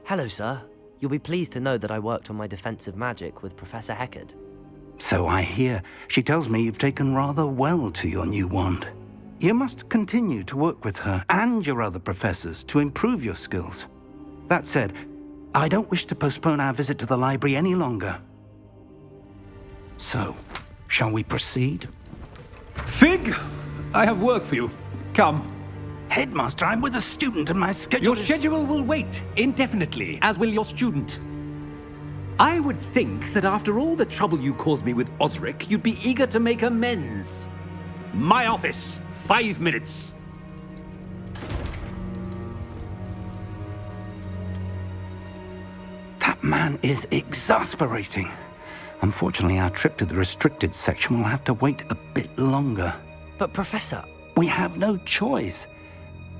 Hello, sir. You'll be pleased to know that I worked on my defensive magic with Professor Heckard. So I hear. She tells me you've taken rather well to your new wand. You must continue to work with her and your other professors to improve your skills. That said, I don't wish to postpone our visit to the library any longer. So, shall we proceed? Fig! I have work for you. Come. Headmaster, I'm with a student and my schedule Your is... schedule will wait indefinitely, as will your student. I would think that after all the trouble you caused me with Osric, you'd be eager to make amends. My office, 5 minutes. That man is exasperating. Unfortunately, our trip to the restricted section will have to wait a bit longer. But, Professor... We have no choice.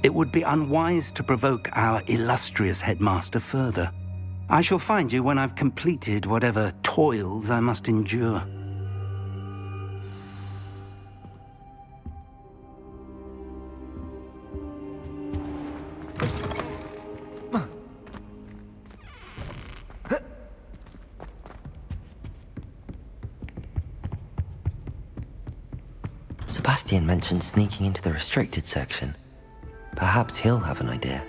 It would be unwise to provoke our illustrious headmaster further. I shall find you when I've completed whatever toils I must endure. Sebastian mentioned sneaking into the restricted section. Perhaps he'll have an idea.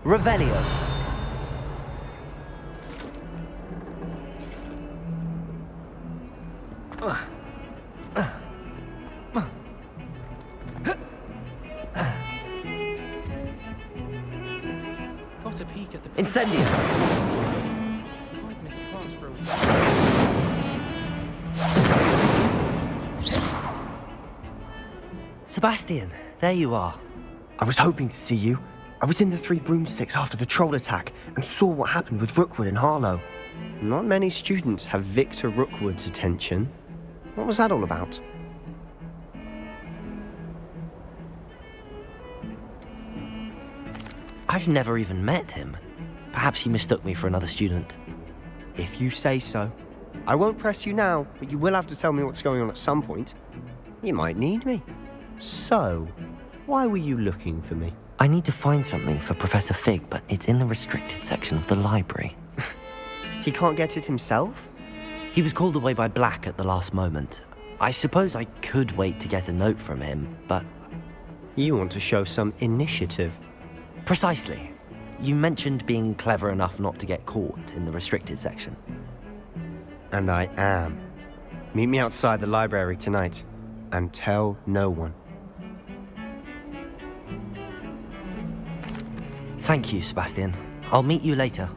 Revelio. Got a peek at the Incendio. I'd miss class for a week. Sebastian, there you are. I was hoping to see you. I was in the Three Broomsticks after the troll attack and saw what happened with Rookwood and Harlow. Not many students have Victor Rookwood's attention. What was that all about? I've never even met him. Perhaps he mistook me for another student. If you say so. I won't press you now, but you will have to tell me what's going on at some point. You might need me. So, why were you looking for me? I need to find something for Professor Fig, but it's in the restricted section of the library. He can't get it himself? He was called away by Black at the last moment. I suppose I could wait to get a note from him, but... You want to show some initiative. Precisely. You mentioned being clever enough not to get caught in the restricted section. And I am. Meet me outside the library tonight, and tell no one. Thank you, Sebastian. I'll meet you later.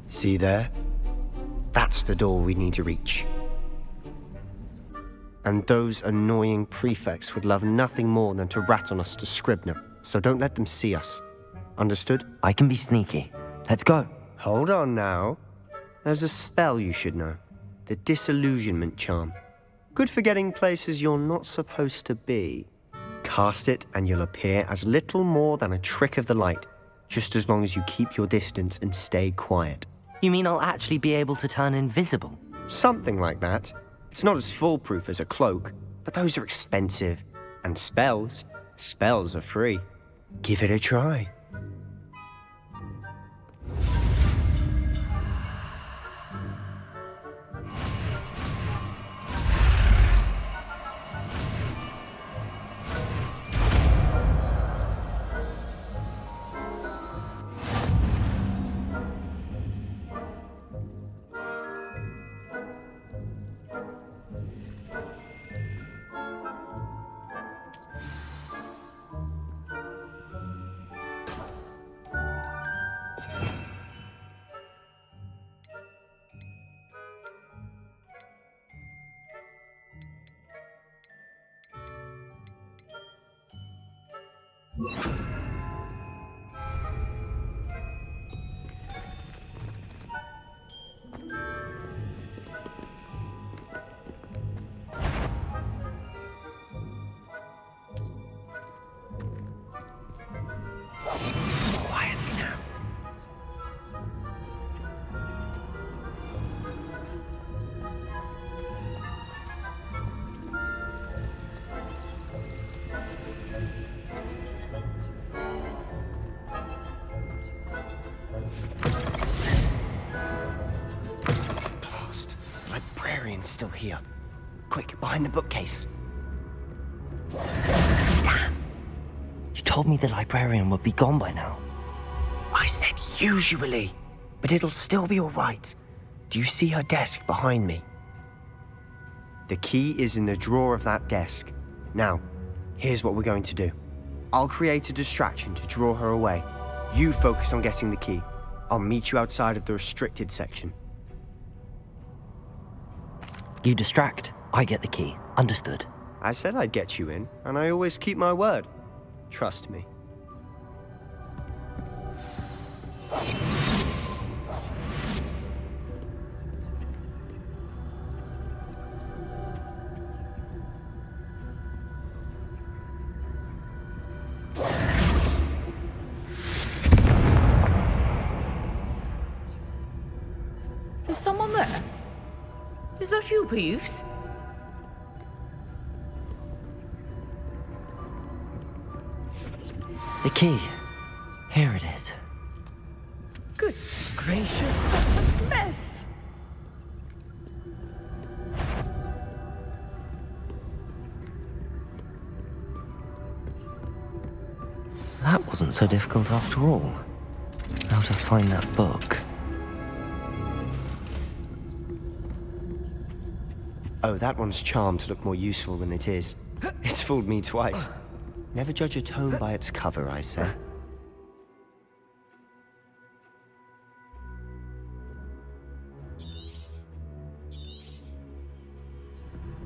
See there? That's the door we need to reach. And those annoying prefects would love nothing more than to rat on us to Scribner, so don't let them see us. Understood? I can be sneaky. Let's go. Hold on now. There's a spell you should know. The Disillusionment Charm. Good for getting places you're not supposed to be. Cast it and you'll appear as little more than a trick of the light, just as long as you keep your distance and stay quiet. You mean I'll actually be able to turn invisible? Something like that. It's not as foolproof as a cloak, but those are expensive. And spells are free. Give it a try. Quietly now. Blast. The librarian's still here. Quick, behind the bookcase. Damn. You told me the librarian would be gone by now. I said usually, but it'll still be all right. Do you see her desk behind me? The key is in the drawer of that desk. Now, here's what we're going to do. I'll create a distraction to draw her away. You focus on getting the key. I'll meet you outside of the restricted section. You distract, I get the key. Understood. I said I'd get you in, and I always keep my word. Trust me. Is someone there? Is that you, Peeves? The key. Here it is. Good gracious, what a mess! That wasn't so difficult after all. How to find that book. Oh, that one's charmed to look more useful than it is. It's fooled me twice. Never judge a tome by its cover, I say.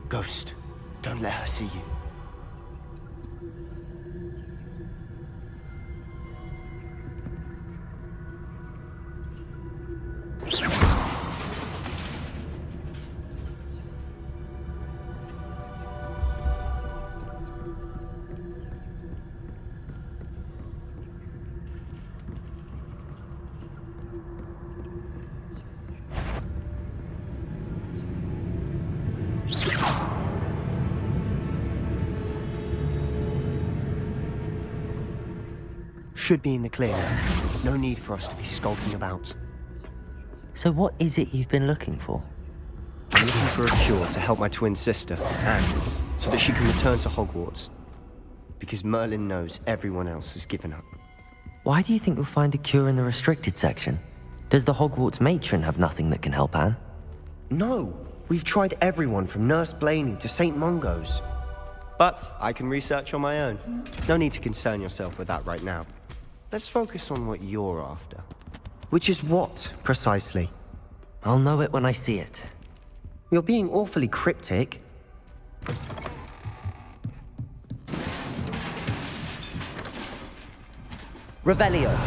Ghost, don't let her see you. Should be in the clear now. No need for us to be skulking about. So what is it you've been looking for? I'm looking for a cure to help my twin sister, and so that she can return to Hogwarts. Because Merlin knows everyone else has given up. Why do you think you'll find a cure in the restricted section? Does the Hogwarts matron have nothing that can help Anne? No, we've tried everyone from Nurse Blaney to St. Mungo's. But I can research on my own. No need to concern yourself with that right now. Let's focus on what you're after. Which is what, precisely? I'll know it when I see it. You're being awfully cryptic. Revelio.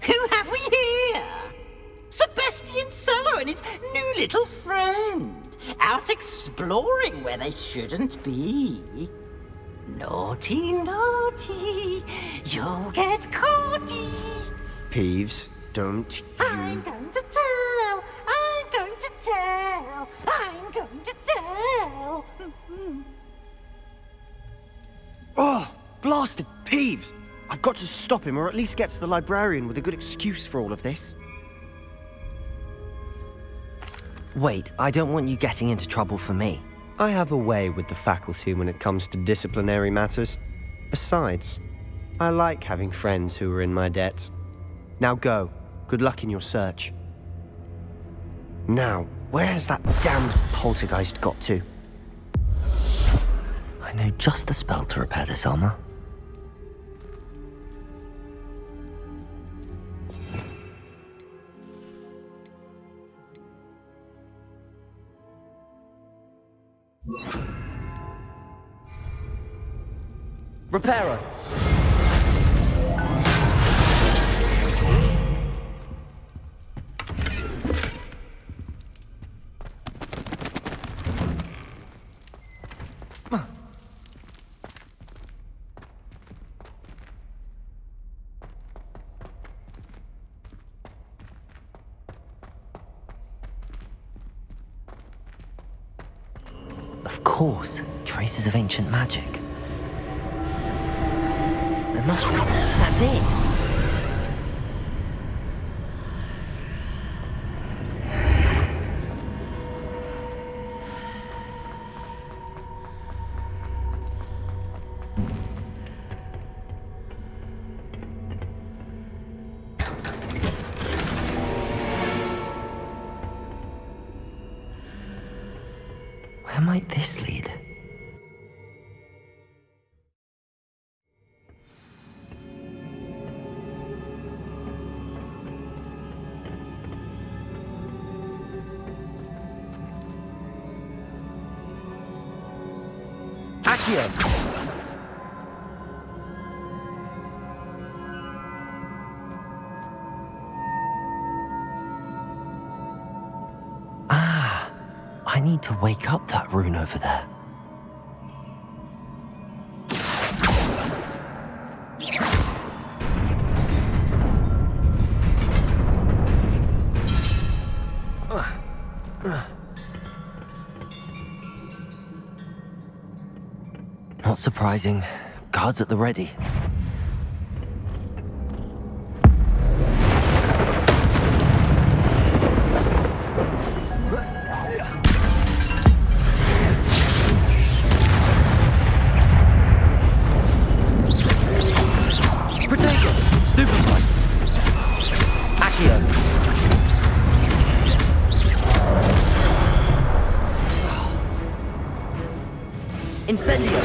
Who have we here? Sebastian Sallow and his new little friend. Out exploring where they shouldn't be. Naughty, naughty. You'll get caughty. Peeves, don't you... I'm going to tell. I'm going to tell. I'm going to tell. Oh, blasted Peeves! I've got to stop him, or at least get to the librarian with a good excuse for all of this. Wait, I don't want you getting into trouble for me. I have a way with the faculty when it comes to disciplinary matters. Besides, I like having friends who are in my debt. Now go. Good luck in your search. Now, where has that damned poltergeist got to? I know just the spell to repair this armor. Reparo! Of course, traces of ancient magic. There must be. That's it! Where might this lead? Accio! I need to wake up that rune over there. Not surprising. Guards at the ready. Incendio!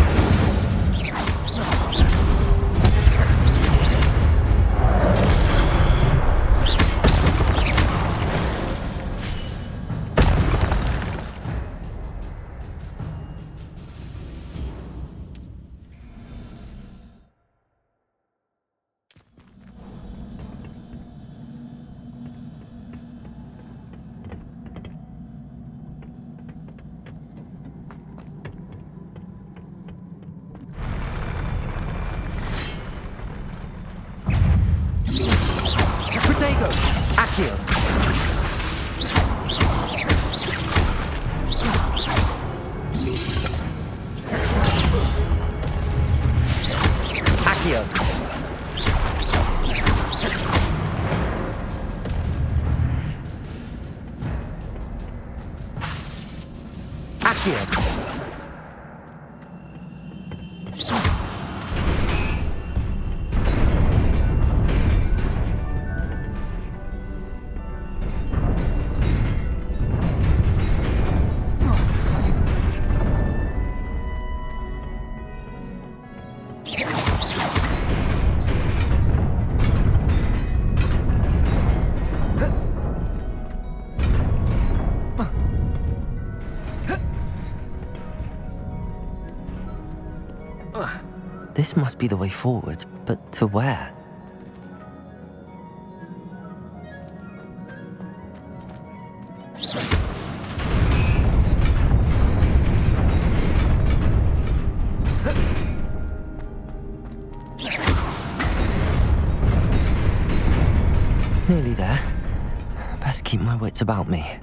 Accio! Accio! Accio! This must be the way forward, but to where? Nearly there. Best keep my wits about me.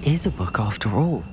is a book after all.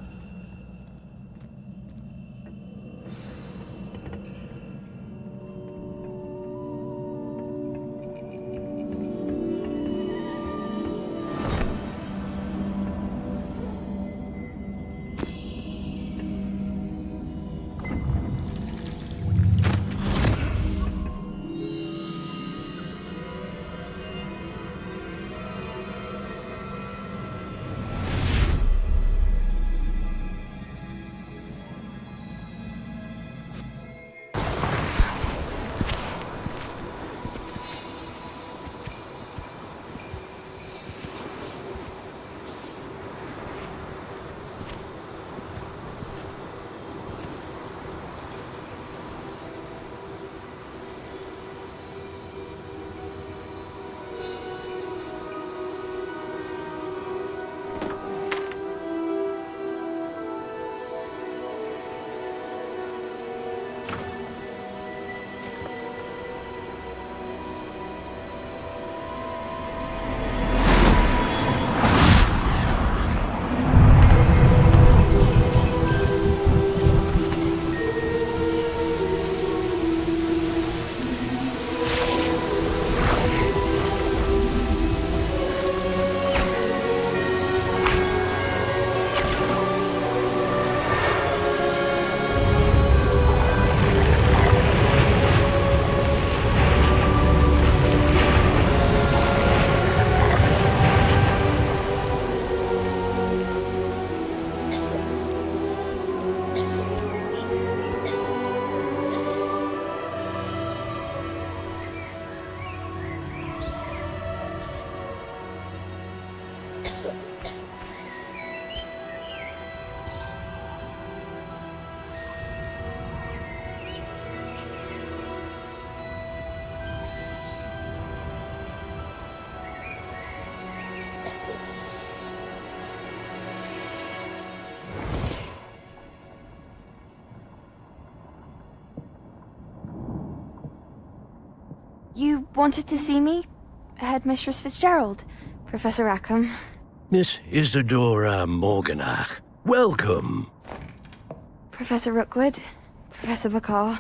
You wanted to see me? Headmistress Fitzgerald? Professor Rackham? Miss Isadora Morganach, welcome. Professor Rookwood? Professor Bakar?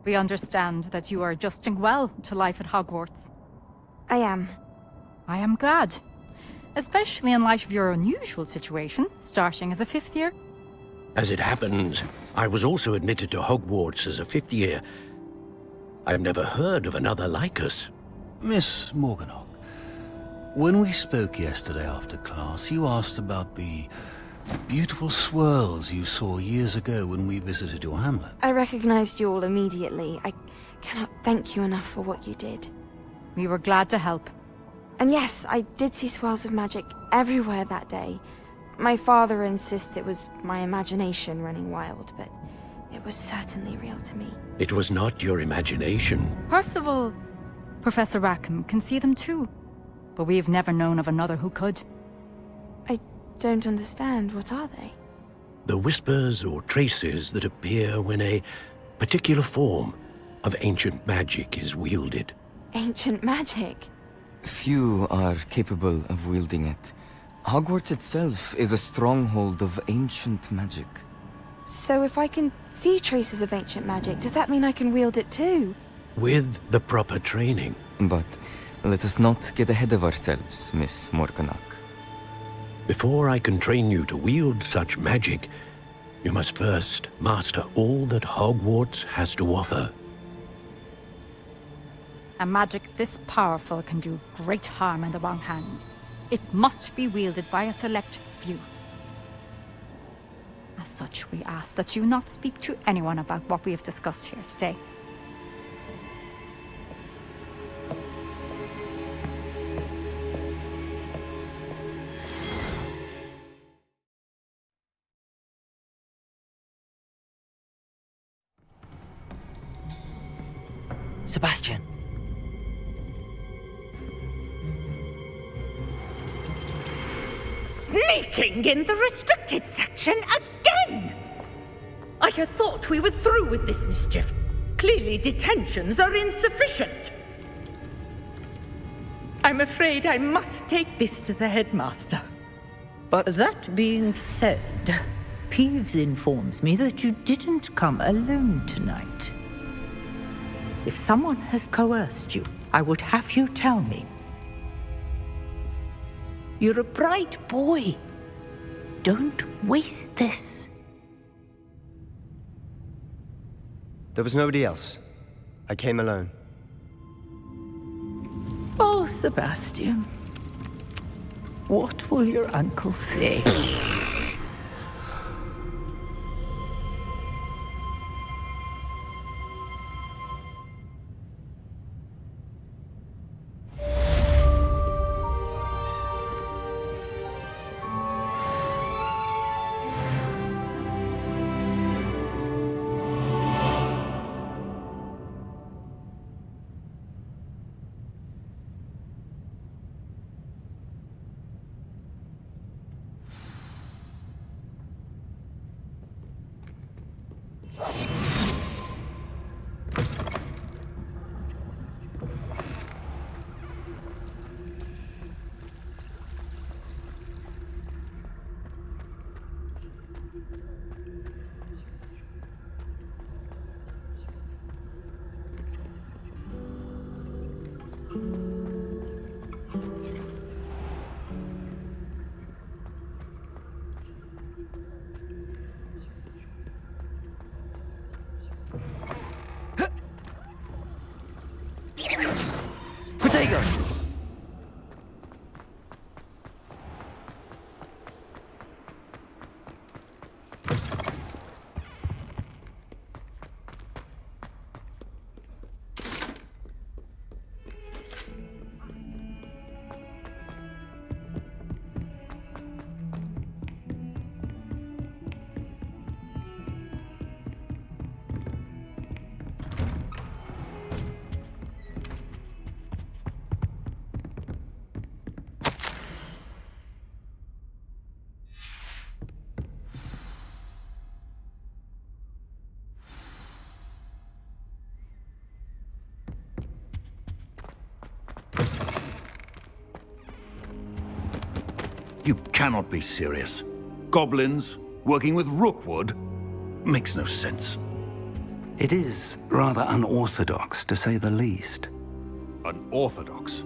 We understand that you are adjusting well to life at Hogwarts. I am. I am glad. Especially in light of your unusual situation, starting as a fifth year. As it happens, I was also admitted to Hogwarts as a fifth year. I've never heard of another like us. Miss Morganach, when we spoke yesterday after class, you asked about the beautiful swirls you saw years ago when we visited your hamlet. I recognized you all immediately. I cannot thank you enough for what you did. We were glad to help. And yes, I did see swirls of magic everywhere that day. My father insists it was my imagination running wild, but it was certainly real to me. It was not your imagination. Percival, Professor Rackham can see them too. But we have never known of another who could. I don't understand. What are they? The whispers or traces that appear when a particular form of ancient magic is wielded. Ancient magic? Few are capable of wielding it. Hogwarts itself is a stronghold of ancient magic. So if I can see traces of ancient magic, does that mean I can wield it too? With the proper training. But let us not get ahead of ourselves, Miss Morganach. Before I can train you to wield such magic, you must first master all that Hogwarts has to offer. A magic this powerful can do great harm in the wrong hands. It must be wielded by a select few. As such, we ask that you not speak to anyone about what we have discussed here today. Sebastian. Sneaking in the restricted section again! I had thought we were through with this mischief. Clearly detentions are insufficient. I'm afraid I must take this to the headmaster. But That being said, Peeves informs me that you didn't come alone tonight. If someone has coerced you, I would have you tell me. You're a bright boy. Don't waste this. there was nobody else. I came alone. Oh, Sebastian. What will your uncle say? Potatoes! You cannot be serious. Goblins working with Rookwood? Makes no sense. It is rather unorthodox, to say the least. Unorthodox?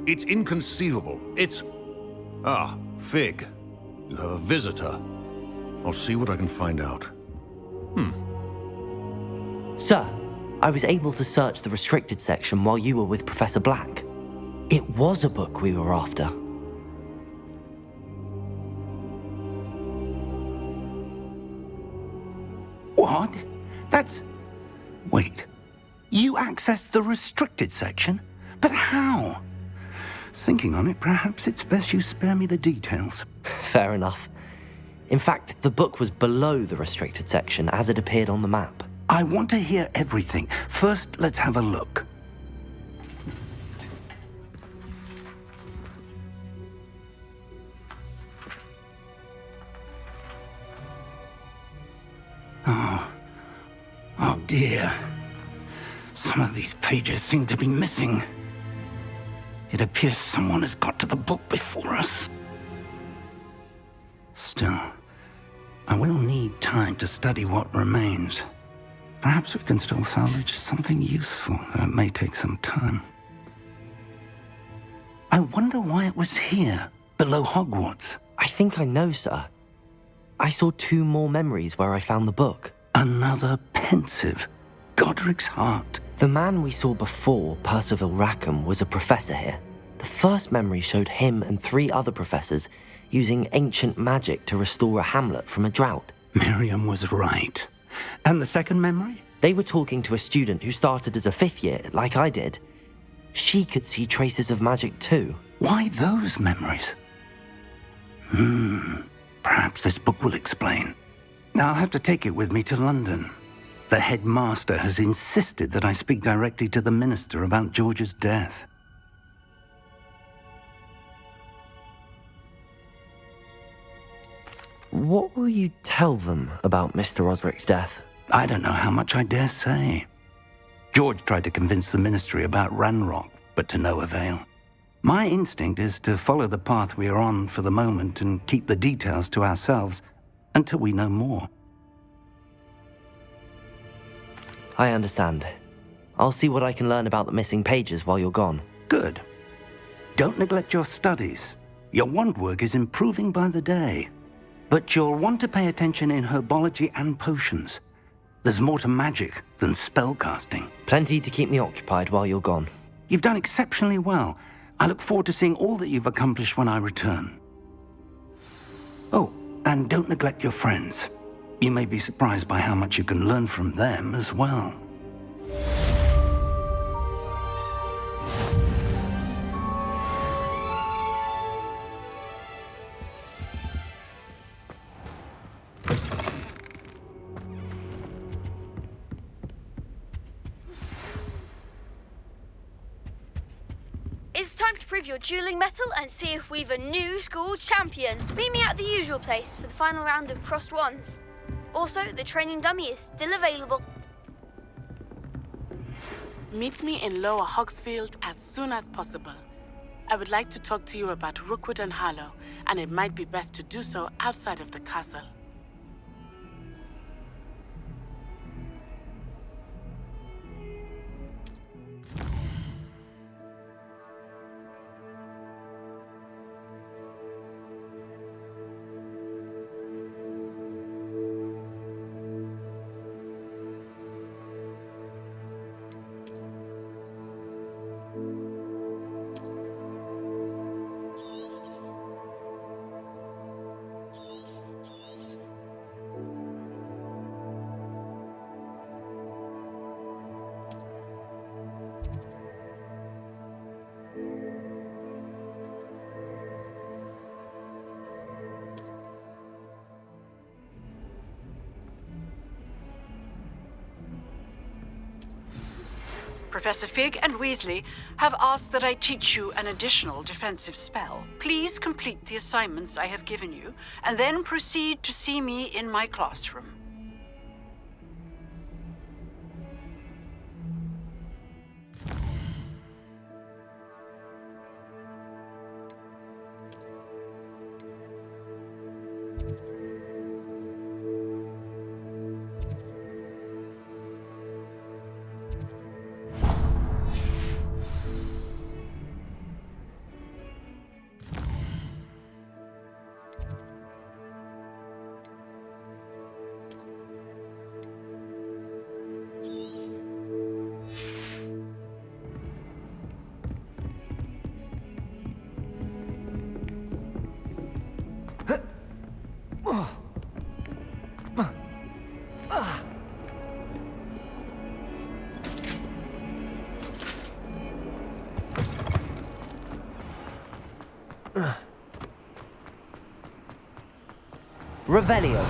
It's inconceivable. It's... Ah, Fig. You have a visitor. I'll see what I can find out. Sir, I was able to search the restricted section while you were with Professor Black. It was a book we were after. What? That's... Wait. You accessed the restricted section? But how? Thinking on it, perhaps it's best you spare me the details. Fair enough. In fact, the book was below the restricted section as it appeared on the map. I want to hear everything. First, let's have a look. Oh dear. Some of these pages seem to be missing. It appears someone has got to the book before us. Still, I will need time to study what remains. Perhaps we can still salvage something useful, though it may take some time. I wonder why it was here, below Hogwarts. I think I know, sir. I saw 2 more memories where I found the book. Another pensive. Godric's heart. The man we saw before, Percival Rackham, was a professor here. The first memory showed him and 3 other professors using ancient magic to restore a hamlet from a drought. Miriam was right. And the second memory? They were talking to a student who started as a 5th year, like I did. She could see traces of magic too. Why those memories? Perhaps this book will explain. Now I'll have to take it with me to London. The headmaster has insisted that I speak directly to the minister about George's death. What will you tell them about Mr. Osric's death? I don't know how much I dare say. George tried to convince the ministry about Ranrock, but to no avail. My instinct is to follow the path we are on for the moment and keep the details to ourselves until we know more. I understand. I'll see what I can learn about the missing pages while you're gone. Good. Don't neglect your studies. Your wand work is improving by the day. But you'll want to pay attention in herbology and potions. There's more to magic than spellcasting. Plenty to keep me occupied while you're gone. You've done exceptionally well. I look forward to seeing all that you've accomplished when I return. Oh, and don't neglect your friends. You may be surprised by how much you can learn from them as well. It's time to prove your dueling mettle and see if we've a new school champion. Meet me at the usual place for the final round of crossed wands. Also, the training dummy is still available. Meet me in Lower Hogsfield as soon as possible. I would like to talk to you about Rookwood and Harlow, and it might be best to do so outside of the castle. Professor Fig and Weasley have asked that I teach you an additional defensive spell. Please complete the assignments I have given you, and then proceed to see me in my classroom. Revelio.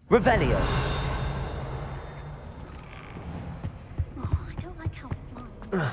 Revelio. Oh, I don't like how it flies.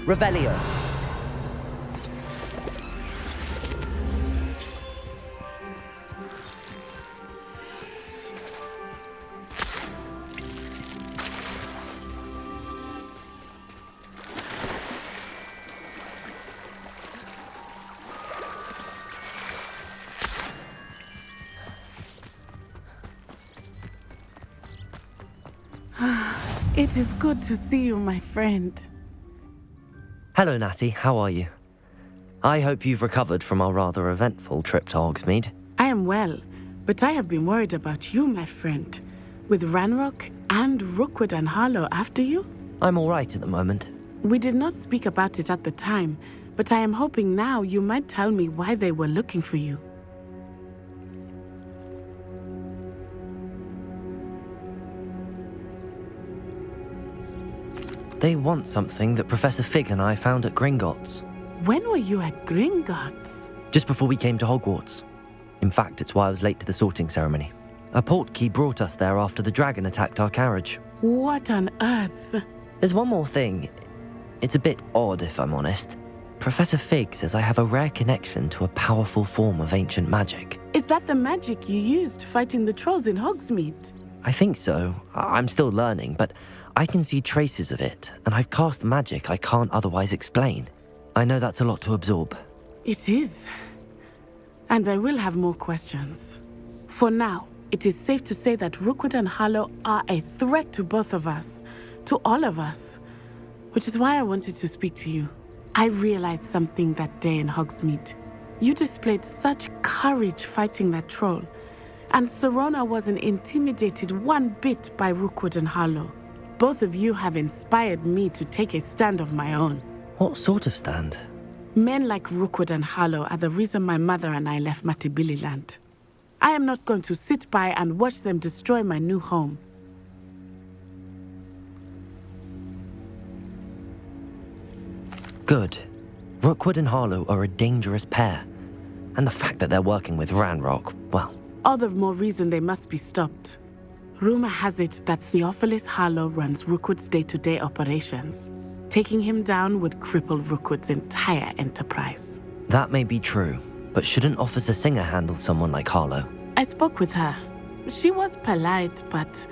Revelio. It is good to see you, my friend. Hello, Natty. How are you? I hope you've recovered from our rather eventful trip to Hogsmeade. I am well, but I have been worried about you, my friend. With Ranrock and Rookwood and Harlow after you? I'm all right at the moment. We did not speak about it at the time, but I am hoping now you might tell me why they were looking for you. They want something that Professor Fig and I found at Gringotts. When were you at Gringotts? Just before we came to Hogwarts. In fact, it's why I was late to the sorting ceremony. A portkey brought us there after the dragon attacked our carriage. What on earth? There's one more thing. It's a bit odd, if I'm honest. Professor Fig says I have a rare connection to a powerful form of ancient magic. Is that the magic you used fighting the trolls in Hogsmeade? I think so. I'm still learning, but I can see traces of it, and I've cast magic I can't otherwise explain. I know that's a lot to absorb. It is. And I will have more questions. For now, it is safe to say that Rookwood and Harlow are a threat to both of us, to all of us. Which is why I wanted to speak to you. I realized something that day in Hogsmeade. You displayed such courage fighting that troll, and Serona wasn't intimidated one bit by Rookwood and Harlow. Both of you have inspired me to take a stand of my own. What sort of stand? Men like Rookwood and Harlow are the reason my mother and I left Matabeleland. I am not going to sit by and watch them destroy my new home. Good. Rookwood and Harlow are a dangerous pair. And the fact that they're working with Ranrock, well... All the more reason they must be stopped. Rumor has it that Theophilus Harlow runs Rookwood's day-to-day operations. Taking him down would cripple Rookwood's entire enterprise. That may be true, but shouldn't Officer Singer handle someone like Harlow? I spoke with her. She was polite, but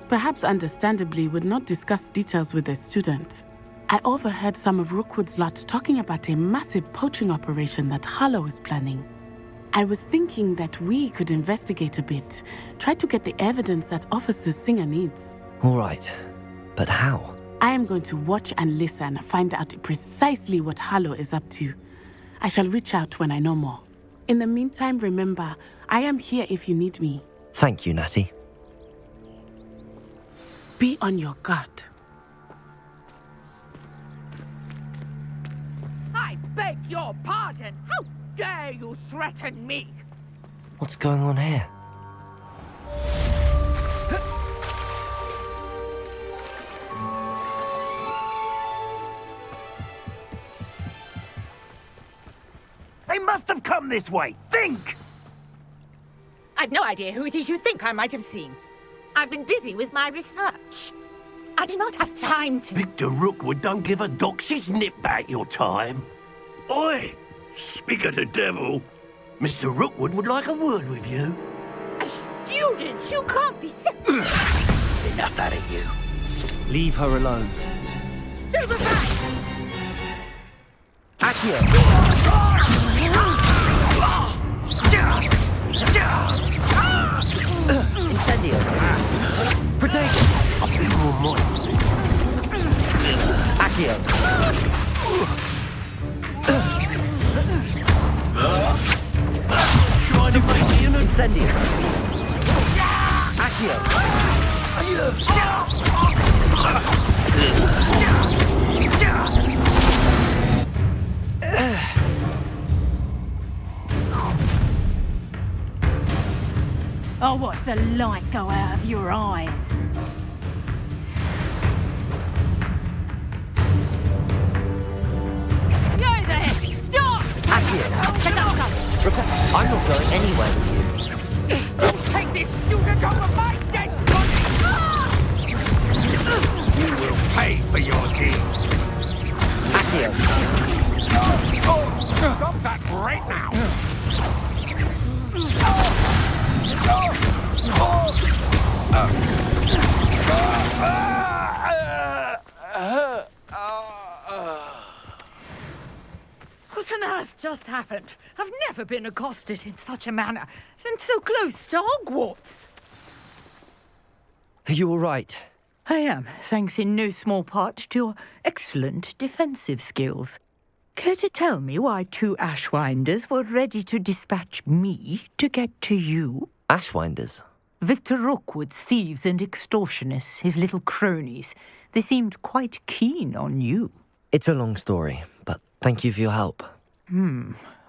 perhaps understandably would not discuss details with a student. I overheard some of Rookwood's lot talking about a massive poaching operation that Harlow is planning. I was thinking that we could investigate a bit, try to get the evidence that Officer Singer needs. All right, but how? I am going to watch and listen, find out precisely what Harlow is up to. I shall reach out when I know more. In the meantime, remember, I am here if you need me. Thank you, Natty. Be on your guard. I beg your pardon. How dare you threaten me? What's going on here? They must have come this way. Think! I've no idea who it is you think I might have seen. I've been busy with my research. I do not have time to... Victor Rookwood don't give a doxy's nip back your time. Oi! Speak of the devil. Mr. Rookwood would like a word with you. A student? You can't be sick. Enough out of you. Leave her alone. Stupefy! Incendio! Protect! I'll be more mindful. Watch the light go out of your eyes. You're there! Stop! Check out cover. I'm not going anywhere with you. Don't take this student over my dead body! You will pay for your deeds. Accio. Stop that right now! What on earth just happened? I've never been accosted in such a manner, and so close to Hogwarts. Are you all right? I am, thanks in no small part to your excellent defensive skills. Care to tell me why 2 Ashwinders were ready to dispatch me to get to you? Ashwinders? Victor Rookwood's thieves and extortionists, his little cronies. They seemed quite keen on you. It's a long story, but thank you for your help.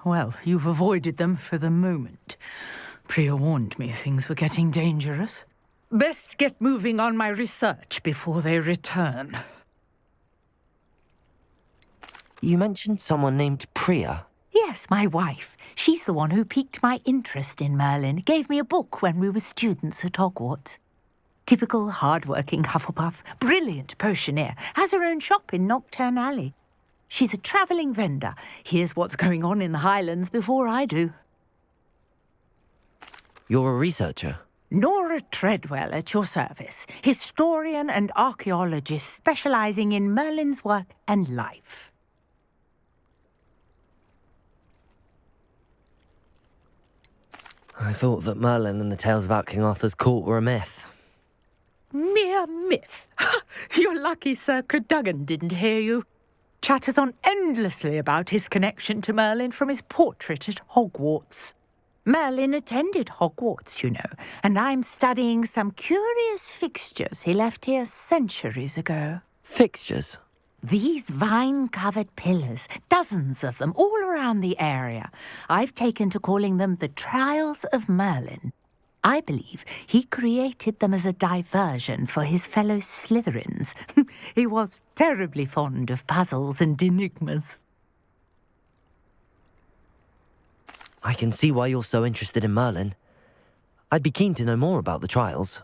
Well, you've avoided them for the moment. Priya warned me things were getting dangerous. Best get moving on my research before they return. You mentioned someone named Priya. Yes, my wife. She's the one who piqued my interest in Merlin. Gave me a book when we were students at Hogwarts. Typical hard-working Hufflepuff, brilliant potioneer, has her own shop in Knockturn Alley. She's a travelling vendor. Hears what's going on in the Highlands before I do. You're a researcher? Nora Treadwell at your service, historian and archaeologist specialising in Merlin's work and life. I thought that Merlin and the tales about King Arthur's court were a myth. Mere myth. You're lucky Sir Cadogan didn't hear you. Chatters on endlessly about his connection to Merlin from his portrait at Hogwarts. Merlin attended Hogwarts, you know, and I'm studying some curious fixtures he left here centuries ago. Fixtures? These vine-covered pillars, dozens of them, all around the area. I've taken to calling them the Trials of Merlin. I believe he created them as a diversion for his fellow Slytherins. He was terribly fond of puzzles and enigmas. I can see why you're so interested in Merlin. I'd be keen to know more about the trials.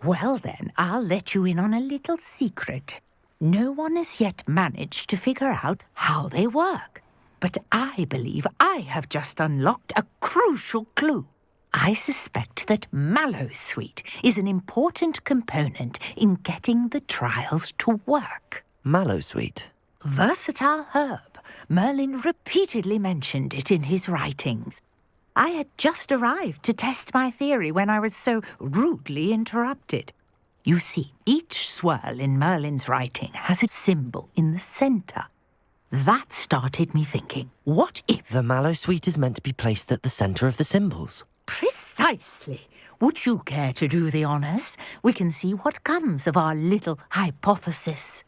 Well then, I'll let you in on a little secret. No one has yet managed to figure out how they work. But I believe I have just unlocked a crucial clue. I suspect that Mallowsweet is an important component in getting the trials to work. Mallowsweet? Versatile herb. Merlin repeatedly mentioned it in his writings. I had just arrived to test my theory when I was so rudely interrupted. You see, each swirl in Merlin's writing has a symbol in the centre. That started me thinking, what if... The Mallowsweet is meant to be placed at the centre of the symbols. Precisely. Would you care to do the honours? We can see what comes of our little hypothesis.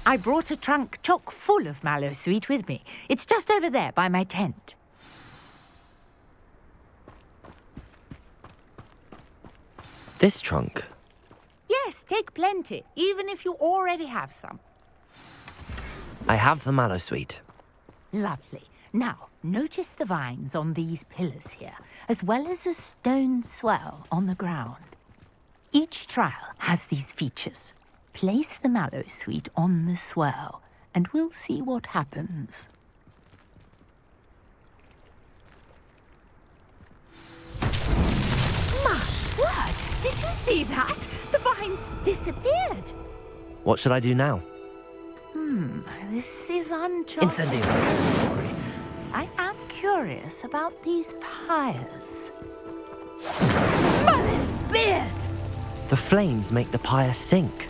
I brought a trunk chock full of Mallowsweet with me. It's just over there by my tent. This trunk? Yes, take plenty, even if you already have some. I have the Mallowsweet. Lovely. Now, notice the vines on these pillars here, as well as a stone swell on the ground. Each trial has these features. Place the Mallowsweet on the swell, and we'll see what happens. My word! Did you see that? The vines disappeared. What should I do now? This is uncharted Incendio. territory. I am curious about these pyres. Merlin's beard! The flames make the pyre sink.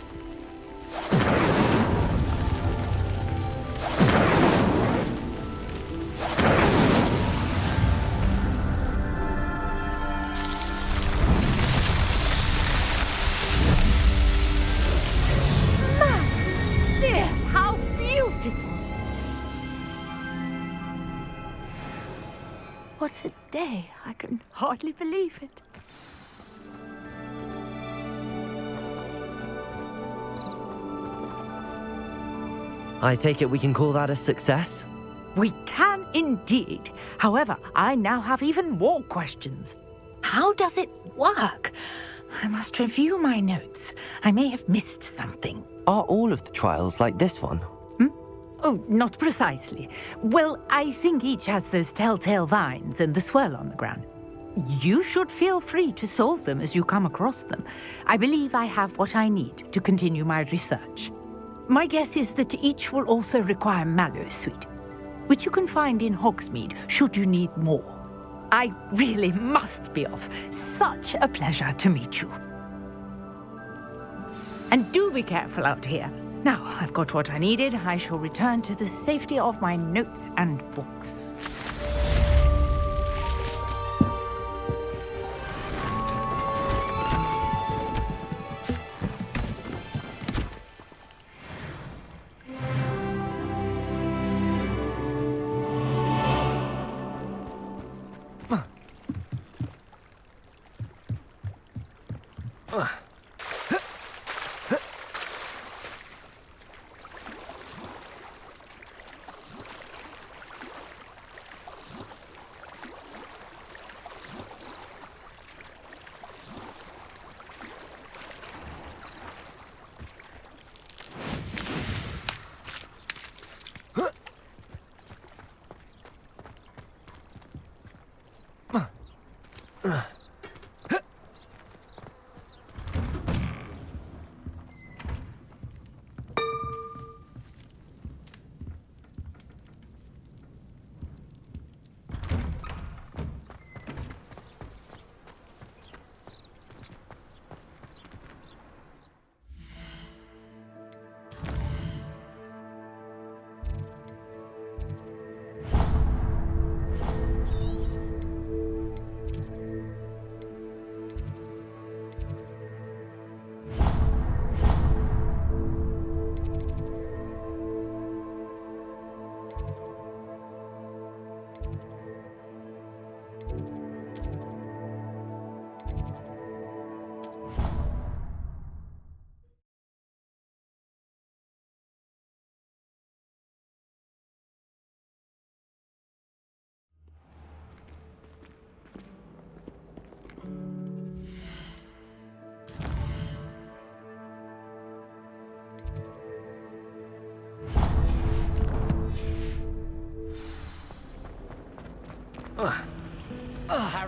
what a day. I can hardly believe it. I take it we can call that a success? We can indeed. However, I now have even more questions. How does it work? I must review my notes. I may have missed something. Are all of the trials like this one? Oh, not precisely. Well, I think each has those telltale vines and the swirl on the ground. You should feel free to solve them as you come across them. I believe I have what I need to continue my research. My guess is that each will also require Mallowsweet, which you can find in Hogsmeade should you need more. I really must be off. Such a pleasure to meet you. And do be careful out here. Now I've got what I needed, I shall return to the safety of my notes and books.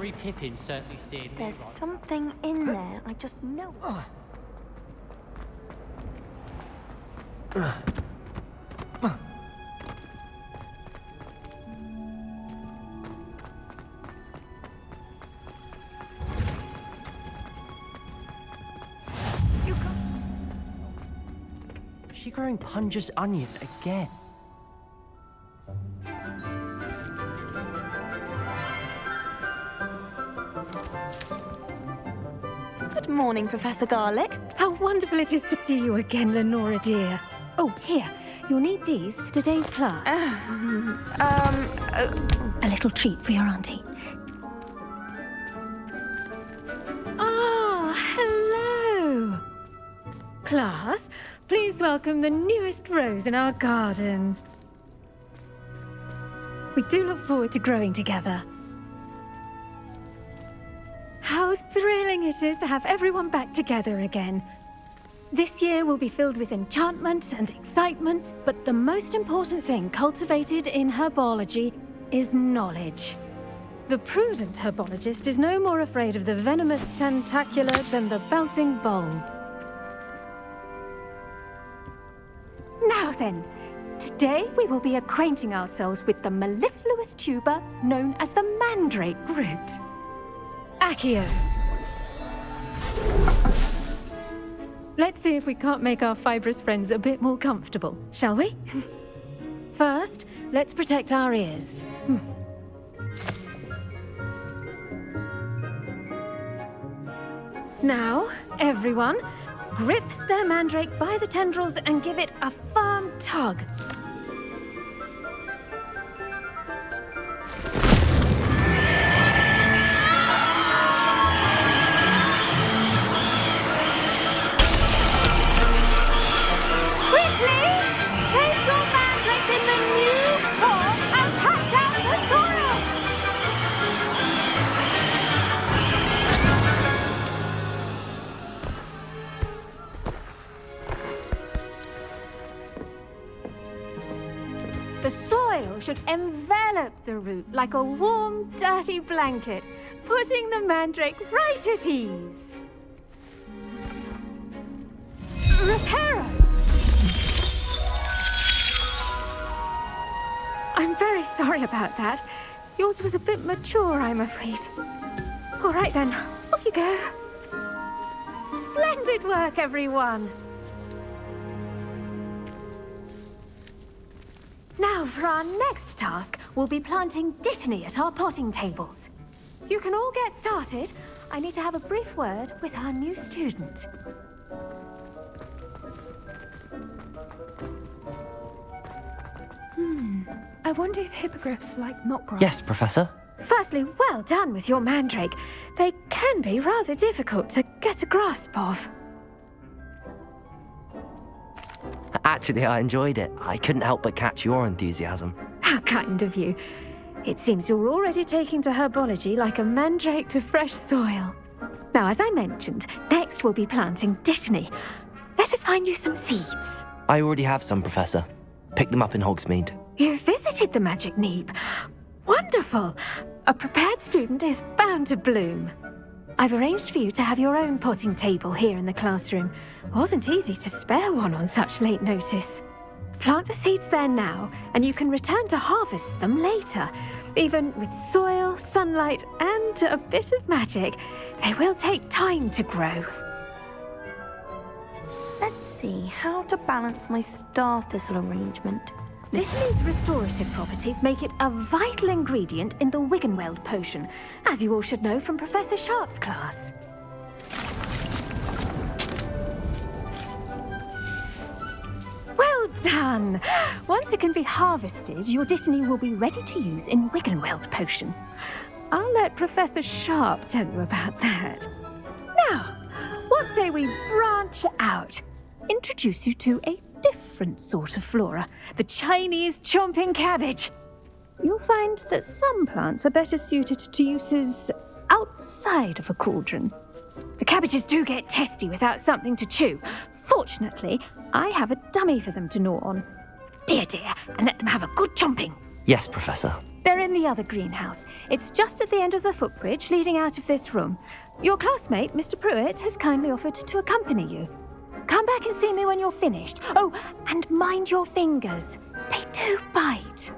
Harry Pippin certainly steered me There's right. something in there, I just know. Is she growing Punja's onion again? Good morning, Professor Garlick. How wonderful it is to see you again, Lenora dear. Oh, here. You'll need these for today's class. A little treat for your auntie. Oh, hello. Class, please welcome the newest rose in our garden. We do look forward to growing together. How thrilling it is to have everyone back together again. This year will be filled with enchantment and excitement, but the most important thing cultivated in herbology is knowledge. The prudent herbologist is no more afraid of the venomous tentacula than the bouncing bulb. Now then, today we will be acquainting ourselves with the mellifluous tuber known as the mandrake root. Accio. Let's see if we can't make our fibrous friends a bit more comfortable, shall we? First, let's protect our ears. Now, everyone, grip their mandrake by the tendrils and give it a firm tug. soil should envelop the root like a warm, dirty blanket, putting the mandrake right at ease. Reparo! I'm very sorry about that. Yours was a bit mature, I'm afraid. All right then, off you go. Splendid work, everyone. Now, for our next task, we'll be planting Dittany at our potting tables. You can all get started. I need to have a brief word with our new student. I wonder if hippogriffs like knotgrass. Yes, Professor. Firstly, well done with your mandrake. They can be rather difficult to get a grasp of. Actually, I enjoyed it. I couldn't help but catch your enthusiasm. How kind of you. It seems you're already taking to herbology like a mandrake to fresh soil. Now, as I mentioned, next we'll be planting Dittany. Let us find you some seeds. I already have some, Professor. Picked them up in Hogsmeade. You visited the Magic Neeb. Wonderful! A prepared student is bound to bloom. I've arranged for you to have your own potting table here in the classroom. Wasn't easy to spare one on such late notice. Plant the seeds there now, and you can return to harvest them later. Even with soil, sunlight, and a bit of magic, they will take time to grow. Let's see how to balance my star thistle arrangement. Dittany's restorative properties make it a vital ingredient in the Wiggenweld potion, as you all should know from Professor Sharp's class. Well done! Once it can be harvested, your Dittany will be ready to use in Wiggenweld potion. I'll let Professor Sharp tell you about that. Now, what say we branch out? Introduce you to a different sort of flora, the Chinese chomping cabbage. You'll find that some plants are better suited to uses outside of a cauldron. The cabbages do get testy without something to chew. Fortunately, I have a dummy for them to gnaw on. Be a dear and let them have a good chomping. Yes, Professor. They're in the other greenhouse. It's just at the end of the footbridge leading out of this room. Your classmate, Mr. Pruitt, has kindly offered to accompany you. Come back and see me when you're finished. Oh, and mind your fingers. They do bite.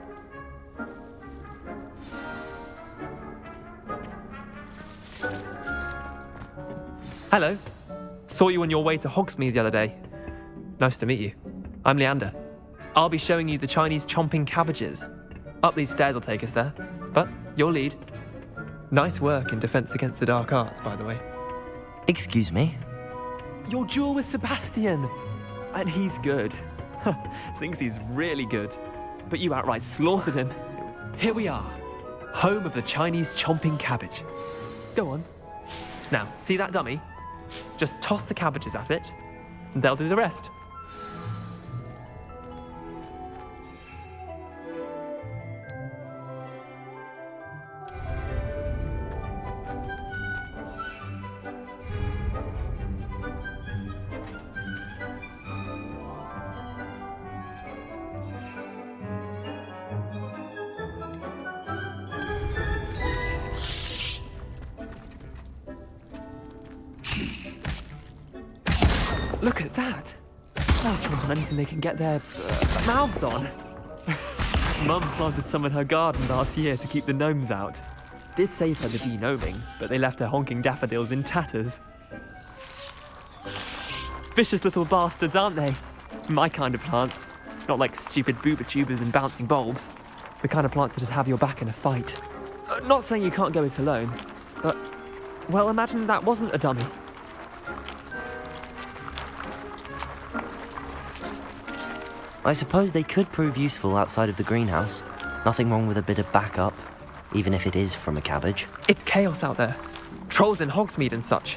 Hello. Saw you on your way to Hogsmeade the other day. Nice to meet you. I'm Leander. I'll be showing you the Chinese chomping cabbages. Up these stairs will take us there, but you'll lead. Nice work in Defense Against the Dark Arts, by the way. Excuse me? Your duel with Sebastian! And he's good. Thinks he's really good. But you outright slaughtered him. Here we are. Home of the Chinese chomping cabbage. Go on. Now, see that dummy? Just toss the cabbages at it, and they'll do the rest. Look at that! They'll chomp on anything they can get their mouths on. Mum planted some in her garden last year to keep the gnomes out. Did save her the de-gnoming, but they left her honking daffodils in tatters. Vicious little bastards, aren't they? My kind of plants. Not like stupid booba tubers and bouncing bulbs. The kind of plants that just have your back in a fight. Not saying you can't go it alone, but, well, imagine that wasn't a dummy. I suppose they could prove useful outside of the greenhouse. Nothing wrong with a bit of backup, even if it is from a cabbage. It's chaos out there. Trolls in Hogsmeade and such.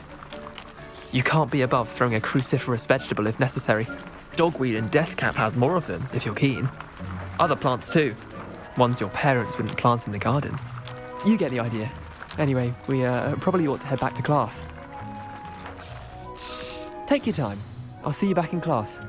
You can't be above throwing a cruciferous vegetable if necessary. Dogweed and deathcap has more of them, if you're keen. Other plants too. Ones your parents wouldn't plant in the garden. You get the idea. Anyway, we probably ought to head back to class. Take your time. I'll see you back in class.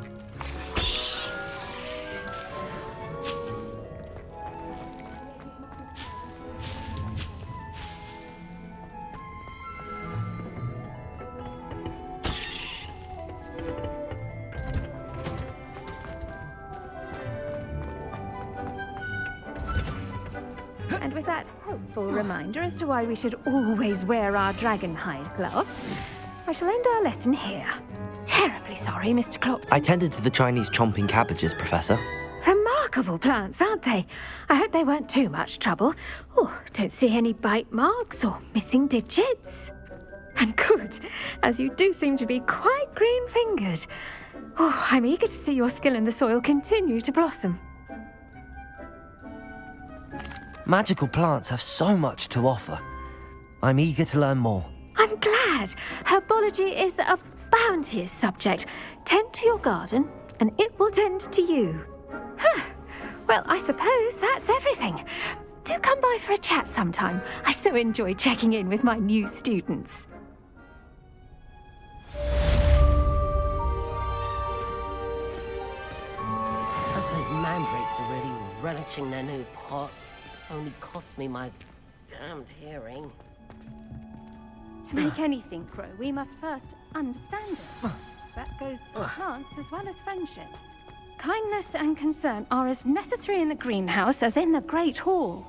And with that hopeful reminder as to why we should always wear our dragon hide gloves, I shall end our lesson here. Terribly sorry, Mr. Clopton. I tended to the Chinese chomping cabbages, Professor. Remarkable plants, aren't they? I hope they weren't too much trouble. Oh, don't see any bite marks or missing digits. And good, as you do seem to be quite green-fingered. Oh, I'm eager to see your skill in the soil continue to blossom. Magical plants have so much to offer. I'm eager to learn more. I'm glad. Herbology is a bounteous subject. Tend to your garden, and it will tend to you. Well, I suppose that's everything. Do come by for a chat sometime. I so enjoy checking in with my new students. Those mandrakes are really relishing their new pots. Only cost me my damned hearing. To make anything grow, we must first understand it. That goes for plants as well as friendships. Kindness and concern are as necessary in the greenhouse as in the Great Hall.